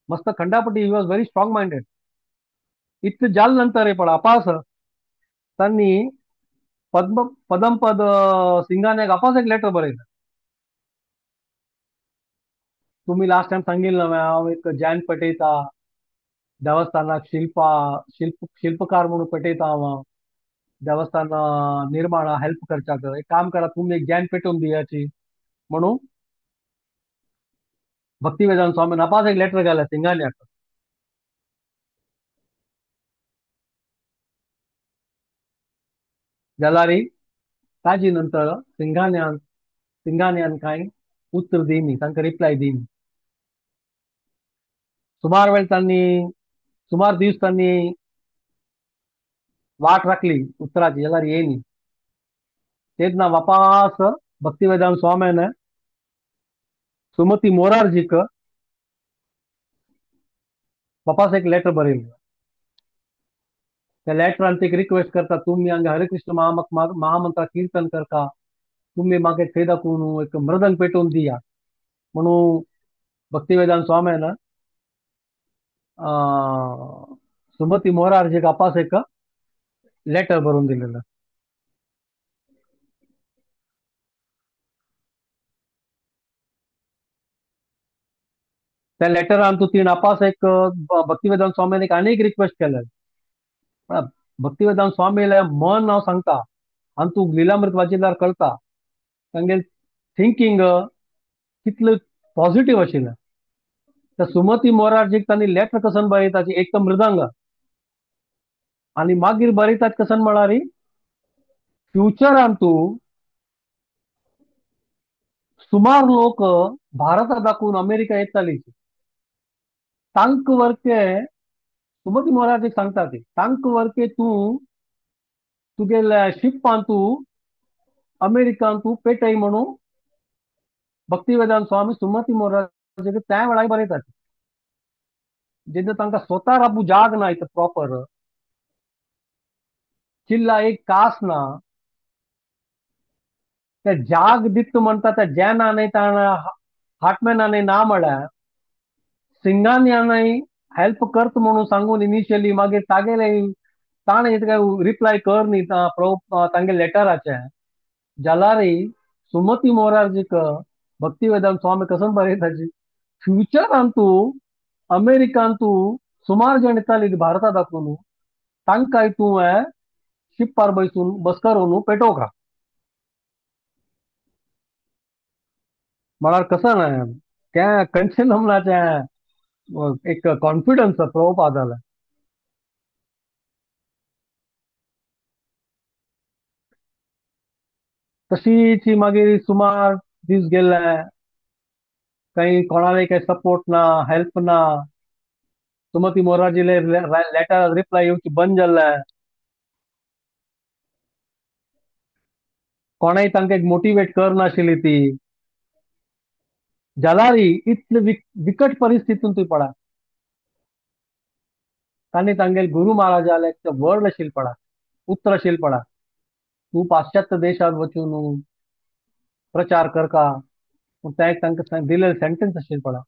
मस्त खंडापटी, he was very strong minded. इतलें जाल नंतर पळय अपास तांणी पदमपद सिंगान्याक अपास एक लेटर बरयलें. तुम्ही लास्ट टाइम सांगिल्लें न्हय हांव एक जैन पेटयता, देवस्थानाक शिल्पकार म्हणून पेटयता हांव, देवस्थान निर्माण हेल्प करच्याक. एक काम करा तुम्ही एक जैन पेटोवन दियाची म्हणून भक्तिवेदांत स्वामीन अपास एक लेटर घालें सिंगान्याक. जाल्यार ताजी नंतर सिंगान्यान कांय उत्तर दिनी, तांकां रिप्लाय दिनी. सुमार दीस तांणी वाट राखली उत्तराची, जाल्यार येयनी. तेन्ना वापस भक्तिवेदांत स्वामीन सुमती मोरारजीक वापस एक लेटर बरयलें. त्या लेटरान ती रिक्वेस्ट करता, तुम्ही हांगा हरे कृष्ण महामंत्र कीर्तन करता, तुम्ही म्हाका थंय दाखवून एक मृदंग पेटोवन दिया म्हणून भक्तिवेदांत स्वामीन सुमती मोरारजीक वापस एक लेटर बरोवन दिलेलं. त्या लेटरान तिणें वापस एक भक्तिवेदांत स्वामीन एक आनी एक रिक्वेस्ट केलें. पण भक्तिवेदांत स्वामीला मन नाव सांगता आणि तू लिलामृत वाचिल्यार कळता तांगेल थिंकिंग कितलं पॉझिटिव्ह आशिल्लें. त्या सुमती मोरारजीक तांणी लेटर कसन बरयताची एक तर मृदंग आणि मागीर बरयतात कसन म्हळ्यार फ्युचरान तूं सुमार लोक भारतात दाखवून अमेरिका येताली तांक वरके सुमती मोरारजीक सांगता ती तांक वरके तूं तुगेल्या शिप्पान तूं अमेरिकान तूं पेटय म्हणून भक्तिवेदांत स्वामी सुमती मोरारजीक त्या वेळार बरयतात. जेन्ना तांकां स्वता राबू जाग ना इथं प्रॉपर चिल्ला एक कास ना त्या जाग दित म्हणटा त्या जॅनाने ताणा हाटमॅनाने ना म्हळ्यार सिंगानियानय हेल्प करत म्हणून सांगून इनिशियली मागीर तागेले ताणें काय रिप्लाय कर न्ही तांगे लेटराचे जाल्यार सुमती मोरारजीक भक्तिवेदांत स्वामी कसन बरयताची फ्युचरान तूं अमेरिकान तूं सुमार जण येताली भारता दाखवून तांकांय तुवें शिप्पार बसून बसकारून पेटोवका म्हळ्यार कसं ना त्या खंयचे नमनाचे एक कॉन्फिडन्स पळोवपाक जाय. तशीच ही मागीर सुमार दीस गेले काही कोणालाय काही सपोर्ट ना हेल्प ना सुमती मोरारजीले लेटर रिप्लाय येवची बंद जाल्ले कोणाय तांकां एक मोटिवेट करनाशिल्ली ती जाल्यार इतले विकट परिस्थितीतून ती पळय तांणी तांगेले गुरु महाराजाले एक वर्ड आशिल्ले पळय उतर आशिल्ले पळय तूं पाश्चात्य देशांत वचून प्रचार करता पूण तें तांकां दिलेलें सेंटेन्स आशिल्लें पळय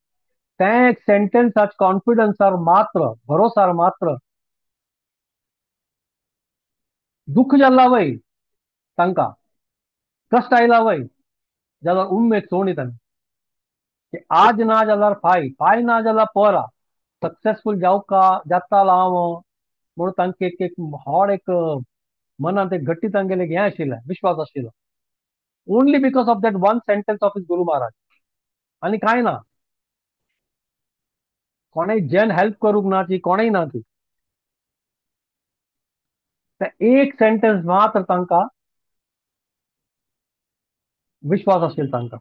तें एक सेंटेन्साच्या कॉन्फिडन्सार मात्र भरोसार मात्र दुःख जाल्ला वय तांकां कश्ट आयला वय जाल्यार उमेद सोडून तांणी की आज ना जाल्यार फाय फाय ना जाल्यार परा सक्सेसफूल जावका जातालो हांव म्हणून तांकां एक एक व्हड एक मनांत एक गट्टी तांगेले हें आशिल्लें विश्वास आशिल्लो only because of that one sentence of is Guru Maharaj आनी कांय ना कोणेय जेन हेल्प करूंक ना ती कोणेय ना ती त्या एक सेंटेन्स मात्र तांकां विश्वास आशिल्लो तांकां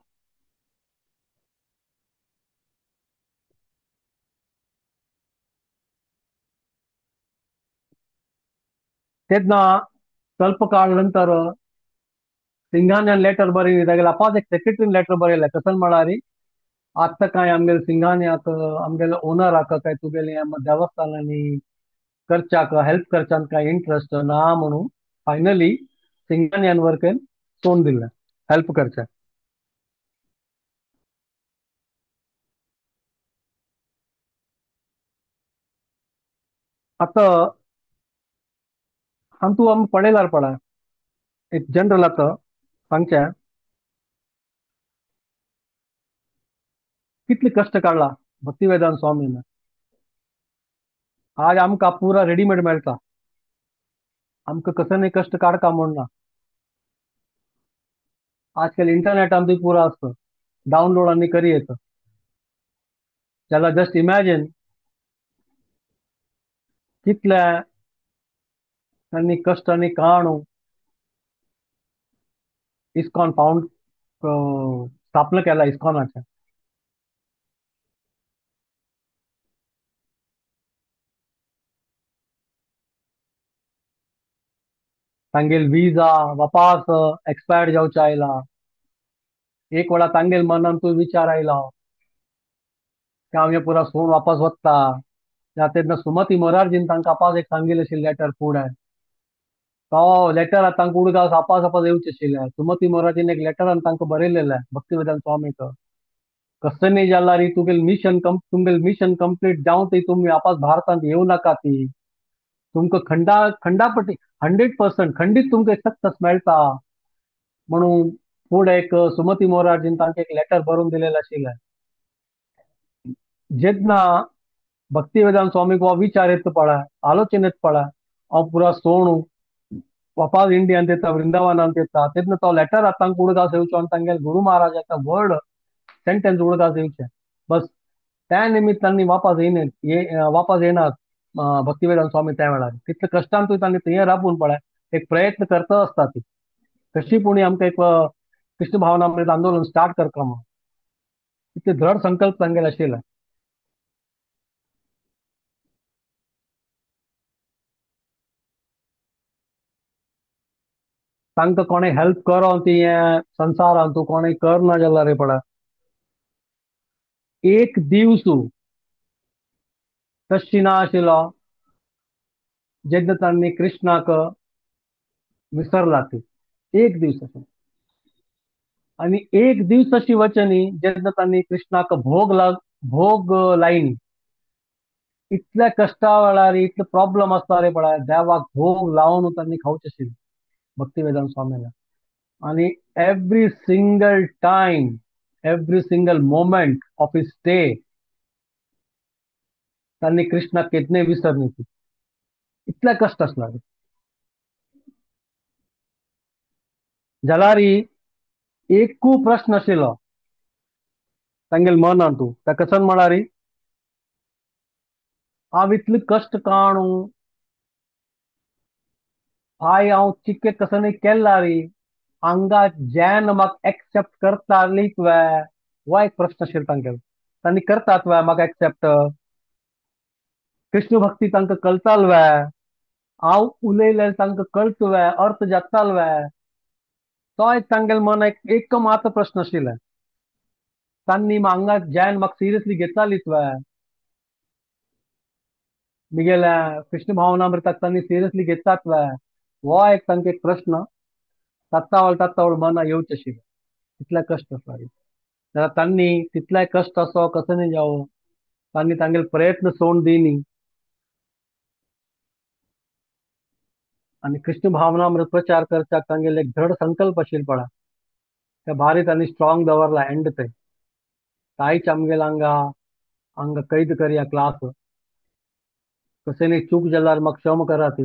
तेन्ना ಸ್ವಲ್ಪ काळ नंतर सिंघानियान लेटर बरयली तागेले आपास एक सेक्रेटरीन लेटर बरयलें कसन म्हळ्यार आत्ता काय आमगेले सिंघानियाक आमगेले ओनराक काय तुगेले देवस्थानांनी करच्याक हेल्प करच्यान काय इंटरेस्ट ना म्हणून फायनली सिंघानियान वर्केन सोडून दिल्लें हेल्प करचें. आतां तूं आमी पळयल्यार पळय एक जनरल आतां सांगचें कितले कश्ट काडला भक्तिवेदांत स्वामीन आज आमकां पुरा रेडीमेड मेळटा आमकां कसनय कश्ट काडका म्हण ना आजकाल इंटरनेटान बी पुरा आसता डावनलोड आनी करी येता जाल्यार जस्ट इमॅजिन कितले तांणी कश्ट आनी काण इस्कॉन फावंड स्थापन केला इस्कॉनाचें तांगेल विजा वापास एक्सपायर्ड जावचे आयला एक वेळा तांगेल मनान तूं विचार आयलो की हांव हें पुरा सोडून वापस वता तेन्ना सुमती मोरारजीन तांकां आपास एक सांगिल्लें आशिल्लें लेटर फुडें तो लेटर तांकां उडगांव आपास आपास येवचें आशिल्लें सुमती मोरारजीन एक लेटरान तांकां बरयलेलें भक्तिवेदांत स्वामीक कसं न्ही जाल्यार तुमगेलें मिशन कंप्लीट जावं ती तुमी वापस भारतांत येवं नाका ती तुमकां खंडापटी 100% खंडीत तुमकां सक्सेस मेळटा म्हणून फुडें एक सुमती मोरारजीन तांकां एक लेटर बरोवन दिलेलें आशिल्लें जेन्ना भक्तिवेदांत स्वामीक हो विचार येता पळय आलोचन येता पळय और पूरा सोणु वापस इंडिया देता वृंदावन देता तेदन तो लेटर तांक उड़गा सेवचो तांगेल गुरु महाराज वर्ड सेंटेन्स उड़गा सेवचे बस त्या निमित्तांनी वापस येणे वापस येणार भक्तिवेदांत स्वामी त्यावेळार तितले कष्टांतूय तांणी थंय राबून पळय एक प्रयत्न करता असता ती कशी पुणी आमकां एक कृष्ण भावनामृत आंदोलन स्टार्ट करता म्हणून इतले दृढ संकल्प तांगेले आशिल्ले तांकां कोणें हेल्प करो ती संवसारांत तूं कोणें करना जाल्यार रे पळय एक दिवस तशी ना आशिल्लो जेन्ना तांणी कृष्णाक विसरला ती एक दिवस आणि एक दिवस अशी वचनी जेन्ना तांणी कृष्णाक भोग लायनी इतल्या कष्टा वेळार इतले प्रॉब्लेम आसता रे पळय देवाक भोग लावन तांणी खावचे आशिल्ले भक्ती वेदांत स्वामीला आणि every single time every single moment of his stay तांणी कृष्णाक केदने विसरनी ती इतले कष्ट आसला रे जाल्यार एकू प्रश्न आशिल्लो तांगेल मनांत त्या कसन म्हळ्यार हांव इतले कश्ट काणू हांव चिक्के कसं केला रे हांगा जेन म्हाका एक्सेप्ट करताली तुवें हो एक प्रश्न आशिल्लो तांगेलो तांणी करता तुवें म्हाका एक्सेप्ट कृष्ण भक्ती तांकां कळटाल वे हांव उलयलें तांकां कळटा तुवें अर्थ जाताल वे तो एक तांगेले मन एक मात्र प्रश्न आशिल्ले तांणी हांगा जेन म्हाका सिरियसली घेताली तुवें मिगेल्या कृष्ण भावनामृताक तांणी सिरियसली घेतात तुवें हो एक तांकां एक प्रश्न तात्तावळ मना येवचे आशिल्ले तितले कष्ट आसला जाल्यार तांणी तितले कष्ट असो कसो न्ही जावं तांणी तांगेले प्रयत्न सोडून दिनी आणि कृष्ण भावनामृत प्रचार करच्याक तांगेले एक दृढ संकल्प आशिल्लो पळय ते भारी तांणी स्ट्रॉंग दवरला एंड ते ताईच आमगेले हांगा कैद करया क्लास कशेंनी चूक जाल्यार म्हाका क्षम करात